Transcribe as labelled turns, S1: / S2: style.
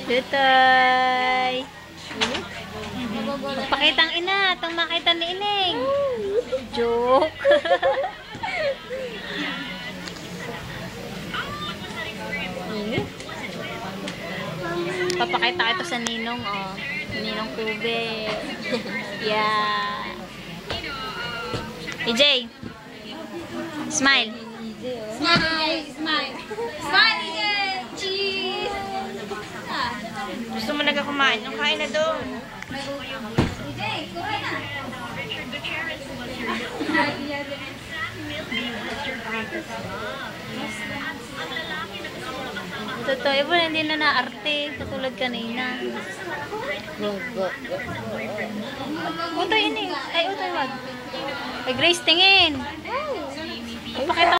S1: Tutoy. Magpakitang ina. Itong makita ni Ining. Joke. Papakita ito sa Ninong, oh. Ninong Kube. Yeah. EJ. Smile.
S2: Smile! Smile! Smile again! Cheese!
S3: Gusto mo nagkakumain? Yung kain na doon.
S2: EJ, kumain na!
S1: Totoo, iba hindi na naarte. Katulad kanina. Utoy ini. Ay, utoy wag. Ay, Grace, tingin. Pakita